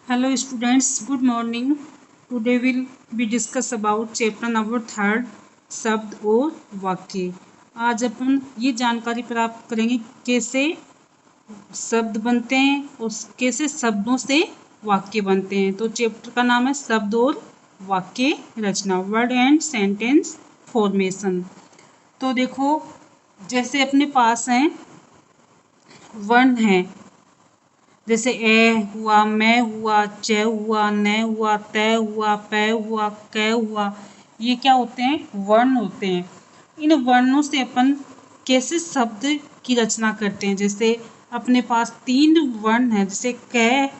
Hello students, good morning. Today we'll be discuss about chapter number 3 शब्द और वाक्य। आज अपन ये जानकारी प्राप्त करेंगे कैसे शब्द बनते हैं और कैसे शब्दों से वाक्य बनते हैं। तो चैप्टर का नाम है शब्द और वाक्य रचना, वर्ड एंड सेंटेंस फॉर्मेशन। तो देखो, जैसे अपने पास हैं वर्ण हैं, जैसे ए हुआ, मैं हुआ, च हुआ, न हुआ, त हुआ, प हुआ, क हुआ, ये क्या होते हैं? वर्ण होते हैं। इन वर्णों से अपन कैसे शब्द की रचना करते हैं। जैसे अपने पास 3 वर्ण हैं, जैसे क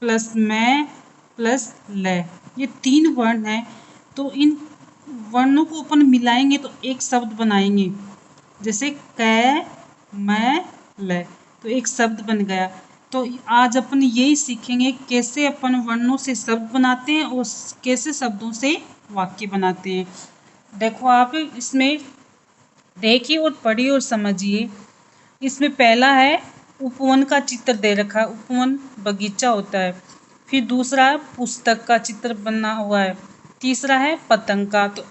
प्लस मैं प्लस ल, ये 3 वर्ण हैं। तो इन वर्णों को अपन मिलाएंगे तो एक शब्द बनाएंगे, जैसे क मैं ल, तो एक शब्द बन गया। तो आज अपन यही सीखेंगे कैसे अपन वर्णों से शब्द बनाते हैं और कैसे शब्दों से वाक्य बनाते हैं। देखो, आप इसमें देखिए और पढ़िए और समझिए। इसमें पहला है उपवन का चित्र दे रखा है, उपवन बगीचा होता है। फिर दूसरा है पुस्तक का चित्र बना हुआ है। तीसरा है पतंग का। तो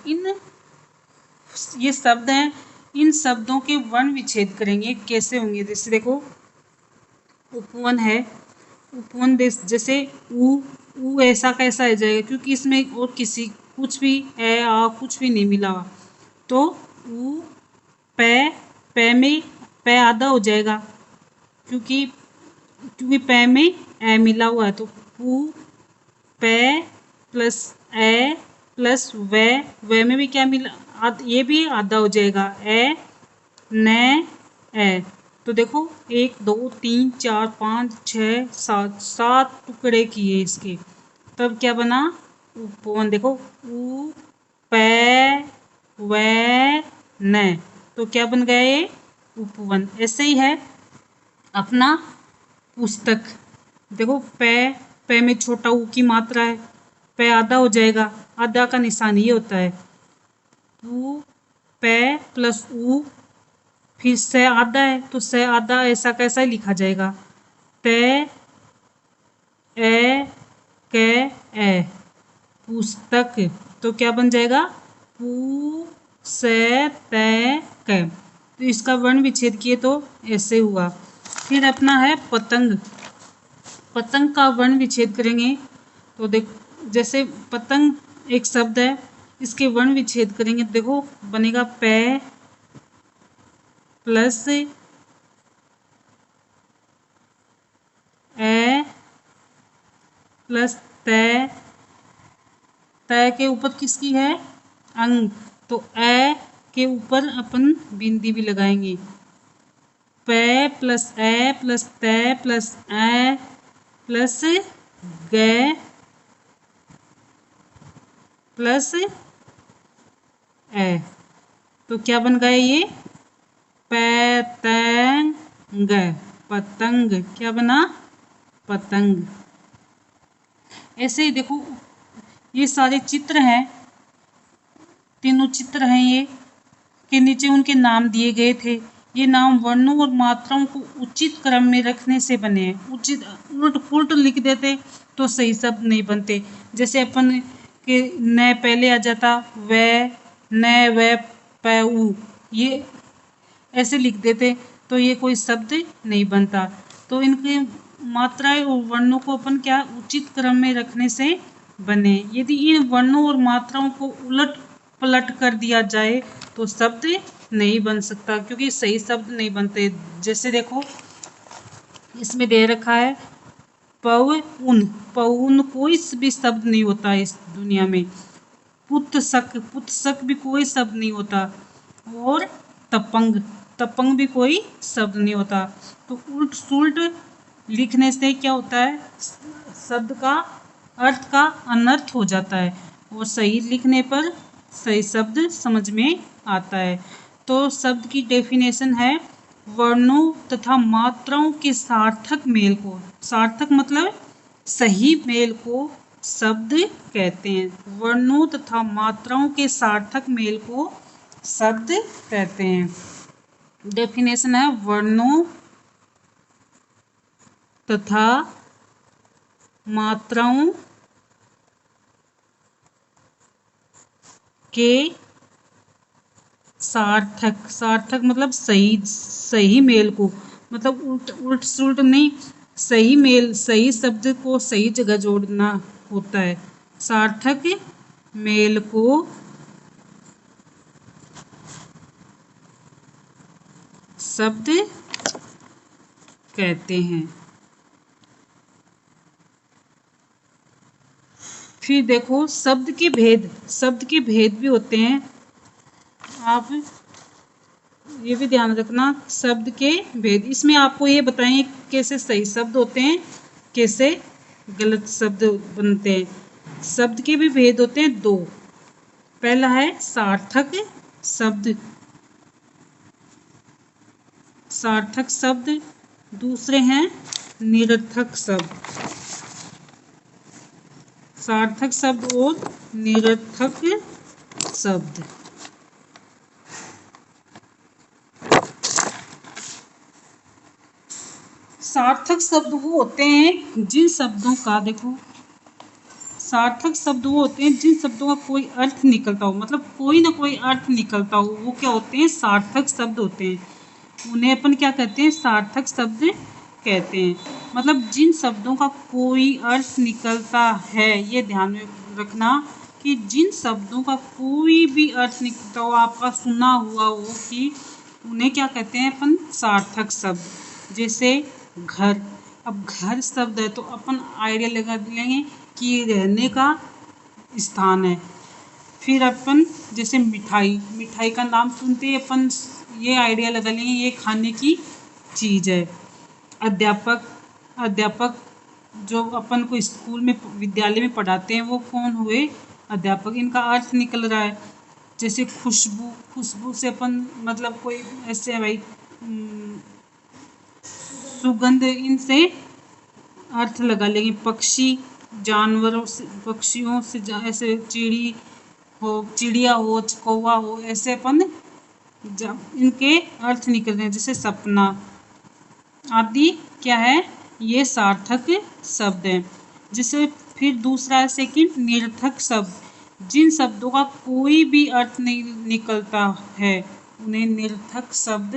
ये शब्द हैं, इन शब्दों के वर्ण विच्छेद करेंगे कैसे होंगे। जैसे देखो, उपवन है, उपवन जैसे ऊ ऐसा कैसा आ जाएगा, क्योंकि इसमें और किसी कुछ भी है आ कुछ भी नहीं मिला हुआ। तो ऊ पै, पै में पै आधा हो जाएगा, क्योंकि क्योंकि पै में ए मिला हुआ है। तो पू पै प्लस ए प्लस व में भी क्या मिला, ये भी आधा हो जाएगा, ए न ए। तो देखो, 1 2 3 4 5 6 7 7 टुकड़े किए इसके, तब क्या बना? उपवन। देखो, उ पै व न, तो क्या बन गया ये? उपवन। ऐसे ही है अपना पुस्तक। देखो, पै में छोटा ऊ की मात्रा है, पै आधा हो जाएगा, आधा का निशान ये होता है। ऊ पै प्लस ऊ, फिर से आधा है तो से आधा ऐसा कैसा लिखा जाएगा, ते ए के ए, पुस्तक। तो क्या बन जाएगा? पू से ते क। तो इसका वर्ण विच्छेद किए तो ऐसे हुआ। फिर अपना है पतंग। पतंग का वर्ण विच्छेद करेंगे तो देख, जैसे पतंग एक शब्द है, इसके वर्ण विच्छेद करेंगे। देखो, बनेगा पै प्लस ए प्लस तय, तय के ऊपर किसकी है? अंग। तो ए के ऊपर अपन बिंदी भी लगाएंगे। पै प्लस ए प्लस तय प्लस ए प्लस ग प्लस ए। तो क्या बन गया ये? पैतंग, पतंग। क्या बना? पतंग। ऐसे ही देखो, ये सारे चित्र हैं, तीनों चित्र हैं ये, के नीचे उनके नाम दिए गए थे। ये नाम वर्णों और मात्राओं को उचित क्रम में रखने से बने हैं। उचित उलट पुलट लिख देते तो सही शब्द नहीं बनते। जैसे अपन के न पहले आ जाता, व न व प उ, ये ऐसे लिख देते तो ये कोई शब्द नहीं बनता। तो इनकी मात्राएं और वर्णों को अपन क्या उचित क्रम में रखने से बने। यदि इन वर्णों और मात्राओं को उलट पलट कर दिया जाए तो शब्द नहीं बन सकता, क्योंकि सही शब्द नहीं बनते। जैसे देखो, इसमें दे रखा है पउन। पउन कोई भी शब्द नहीं होता इस दुनिया में। पुत्सक, पुत्सक भी कोई शब्द नहीं होता। और तपंग, तपंग भी कोई शब्द नहीं होता। तो उल्ट सुल्ट लिखने से क्या होता है? शब्द का अर्थ का अनर्थ हो जाता है, और सही लिखने पर सही शब्द समझ में आता है। तो शब्द की डेफिनेशन है वर्णों तथा मात्राओं के सार्थक मेल को, सार्थक मतलब सही मेल को शब्द कहते हैं। वर्णों तथा मात्राओं के सार्थक मेल को शब्द कहते हैं। डेफिनेशन है वर्णों तथा मात्राओं के सार्थक, सार्थक मतलब सही, सही मेल को, मतलब उल्ट उल्ट सुलट नहीं, सही मेल, सही शब्द को सही जगह जोड़ना होता है। सार्थक मेल को शब्द कहते हैं। फिर देखो शब्द के भेद, शब्द के भेद भी होते हैं, आप ये भी ध्यान रखना। शब्द के भेद, इसमें आपको ये बताएं कैसे सही शब्द होते हैं, कैसे गलत शब्द बनते हैं। शब्द के भी भेद होते हैं दो। पहला है सार्थक शब्द, सार्थक शब्द, दूसरे हैं निरर्थक शब्द। सार्थक शब्द और निरर्थक शब्द। सार्थक शब्द वो होते हैं जिन शब्दों का, देखो सार्थक शब्द वो होते हैं जिन शब्दों का कोई अर्थ निकलता हो, मतलब कोई ना कोई अर्थ निकलता हो, वो क्या होते हैं, सार्थक शब्द होते हैं। उन्हें अपन क्या कहते हैं, सार्थक शब्द कहते हैं। मतलब जिन शब्दों का कोई अर्थ निकलता है, ये ध्यान में रखना कि जिन शब्दों का कोई भी अर्थ निकलता हो, आपका सुना हुआ हो, कि उन्हें क्या कहते हैं अपन, सार्थक शब्द। जैसे घर, अब घर शब्द है तो अपन आइडिया लगा लेंगे कि रहने का स्थान है। फिर अपन जैसे मिठाई, मिठाई का नाम सुनते ही अपन ये आइडिया लगा लेंगे ये खाने की चीज़ है। अध्यापक, अध्यापक जो अपन को स्कूल में विद्यालय में पढ़ाते हैं वो कौन हुए, अध्यापक। इनका अर्थ निकल रहा है। जैसे खुशबू, खुशबू से अपन मतलब कोई ऐसे है भाई सुगंध, इनसे अर्थ लगा लेंगे। पक्षी, जानवरों से, पक्षियों से ऐसे चिड़ी हो, चिड़िया हो, कौवा हो, ऐसे अपन इनके अर्थ निकल रहे हैं। जैसे सपना आदि क्या है, ये सार्थक शब्द है। जिसे फिर दूसरा है सेकंड, निरर्थक शब्द। जिन शब्दों का कोई भी अर्थ नहीं निकलता है उन्हें निरर्थक शब्द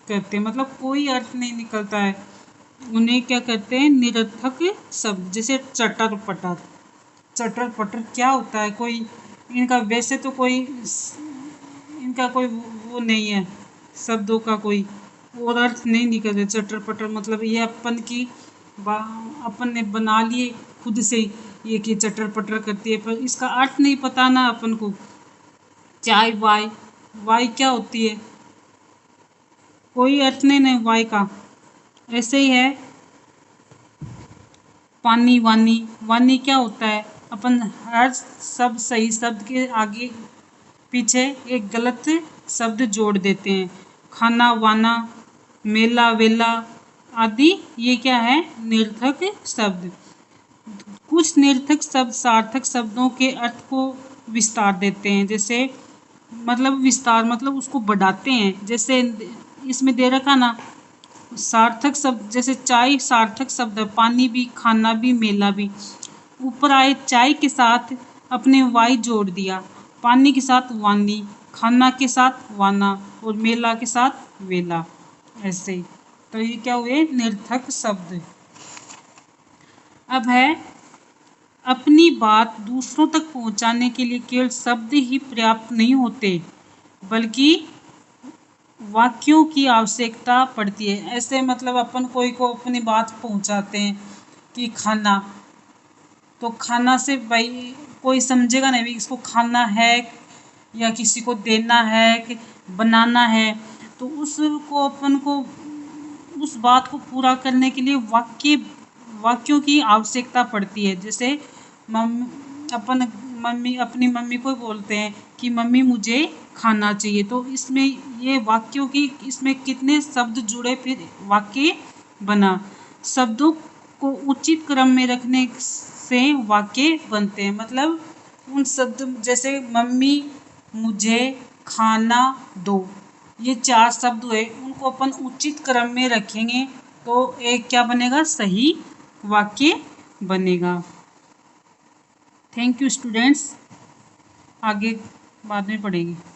कहते हैं। मतलब कोई अर्थ नहीं निकलता है, उन्हें क्या कहते हैं, निरर्थक शब्द। जैसे चटर पटर, चटर पटर क्या होता है, कोई इनका वैसे तो कोई इनका कोई वो नहीं है, शब्दों का कोई और अर्थ नहीं निकलते। चटर पटर मतलब ये अपन की अपन ने बना लिए खुद से ये कि चटर पटर करती है, पर इसका अर्थ नहीं पता ना अपन को। चाय, वाई, वाई क्या होती है, कोई अर्थ नहीं वाई का। ऐसे ही है पानी, वानी, वानी क्या होता है, अपन हर सब सही शब्द के आगे पीछे एक गलत शब्द जोड़ देते हैं। खाना, वाना, मेला, वेला आदि ये क्या है, निरर्थक शब्द। कुछ निरर्थक शब्द सार्थक शब्दों के अर्थ को विस्तार देते हैं। जैसे मतलब विस्तार मतलब उसको बढ़ाते हैं। जैसे इसमें दे रखा ना सार्थक शब्द, जैसे चाय सार्थक शब्द है, पानी भी, खाना भी, मेला भी। ऊपर आए चाय के साथ अपने वाई जोड़ दिया, पानी के साथ वानी, खाना के साथ वाना और मेला के साथ वेला। ऐसे ही तो ये क्या हुए, निरर्थक शब्द। अब है अपनी बात दूसरों तक पहुंचाने के लिए केवल शब्द ही पर्याप्त नहीं होते, बल्कि वाक्यों की आवश्यकता पड़ती है। ऐसे मतलब अपन कोई को अपनी बात पहुंचाते हैं कि खाना, तो खाना से भाई कोई समझेगा नहीं भी इसको खाना है या किसी को देना है कि बनाना है। तो उसको अपन को उस बात को पूरा करने के लिए वाक्यों की आवश्यकता पड़ती है। जैसे अपन मम्मी अपनी मम्मी को बोलते हैं कि मम्मी मुझे खाना चाहिए, तो इसमें ये वाक्यों की, इसमें कितने शब्द जुड़े फिर वाक्य बना। शब्दों को उचित क्रम में रखने से वाक्य बनते हैं। मतलब उन शब्द जैसे मम्मी मुझे खाना दो, ये 4 शब्द हुए, उनको अपन उचित क्रम में रखेंगे तो एक क्या बनेगा, सही वाक्य बनेगा। थैंक यू स्टूडेंट्स, आगे बाद में पढ़ेंगे।